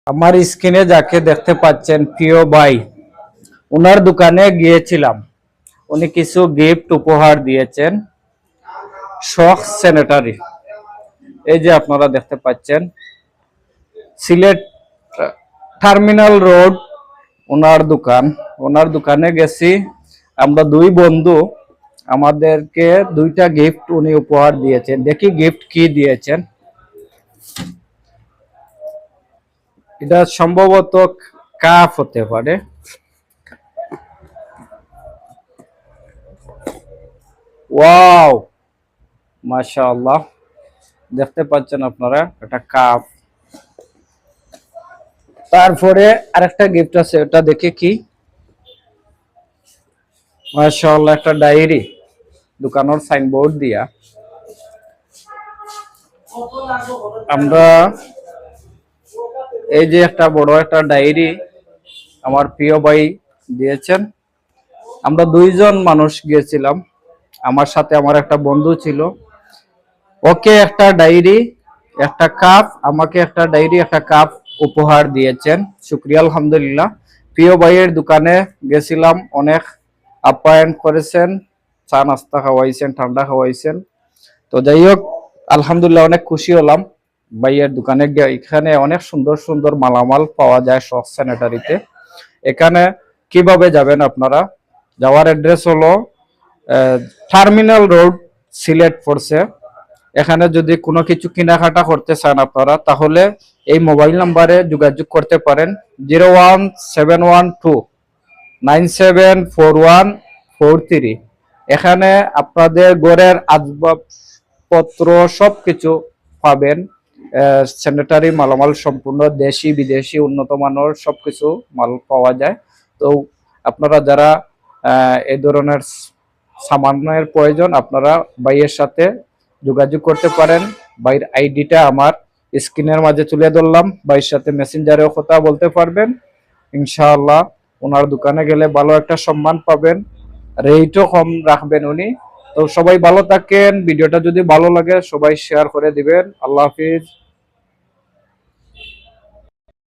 আমার স্ক্রিনে যাকে দেখতে পাচ্ছেন প্রিয় ভাই, ওনার দোকানে গিয়েছিলাম। উনি কিছু গিফট উপহার দিয়েছেন। শখ স্যানিটারি, এই যে আপনারা দেখতে পাচ্ছেন, সিলেট টার্মিনাল রোড ওনার দোকান। ওনার দোকানে গেছি আমরা দুই বন্ধু। আমাদেরকে দুইটা গিফট উনি উপহার দিয়েছেন। দেখি গিফট কি দিয়েছেন। এটা সম্ভবত কাপ হতে পারে। ওয়াও, মাশাআল্লাহ, দেখতে পাচ্ছেন আপনারা, এটা কাপ। তারপরে আরেকটা গিফট আছে, ওটা দেখে কি, মাশাআল্লাহ, একটা ডায়েরি দোকানের সাইনবোর্ড দিয়া। আমরা এই যে একটা বড় একটা ডায়েরি আমার প্রিয় ভাই দিয়েছেন। আমরা দুইজন মানুষ গিয়েছিলাম, আমার সাথে আমার একটা বন্ধু ছিল। ওকে একটা ডায়েরি, একটা কাপ, আমাকে একটা ডায়েরি, একটা কাপ উপহার দিয়েছেন। শুকরিয়া, আলহামদুলিল্লাহ। প্রিয় ভাইয়ের দোকানে গেছিলাম, অনেক আপ্যায়ন করেছেন, চা নাস্তা খাওয়াইছেন, ঠান্ডা খাওয়াইছেন। তো যাই হোক, আলহামদুলিল্লাহ, অনেক খুশি হলাম ভাইয়ের দোকানে গিয়ে। এখানে অনেক সুন্দর সুন্দর মালামাল পাওয়া যায় শখ স্যানিটারিতে। এখানে কিভাবে যাবেন আপনারা? যাওয়ার অ্যাড্রেস হলো টার্মিনাল রোড, সিলেট পড়ছে। এখানে যদি কোনো কিছু কেনাকাটা করতে চান আপনারা, তাহলে এই মোবাইল নাম্বারে যোগাযোগ করতে পারেন, 01712974143। এখানে আপনাদের ঘরের আসবাবপত্র সবকিছু পাবেন। স্যানিটারি মালামাল সম্পূর্ণ দেশি বিদেশি উন্নত মানের সবকিছু মাল পাওয়া যায়। তো আপনারা যারা এই ধরনের সামানের প্রয়োজন, আপনারা ভাইয়ের সাথে যোগাযোগ করতে পারেন। ভাইয়ের আইডিটা আমার স্ক্রিনের মাঝে তুলে ধরলাম। ভাইয়ের সাথে মেসেঞ্জারেও কথা বলতে পারবেন। ইনশাআল্লাহ ওনার দোকানে গেলে ভালো একটা সম্মান পাবেন, রেটও কম রাখবেন উনি। তো সবাই ভালো থাকেন। ভিডিওটা যদি ভালো লাগে সবাই শেয়ার করে দিবেন। আল্লাহ হাফিজ।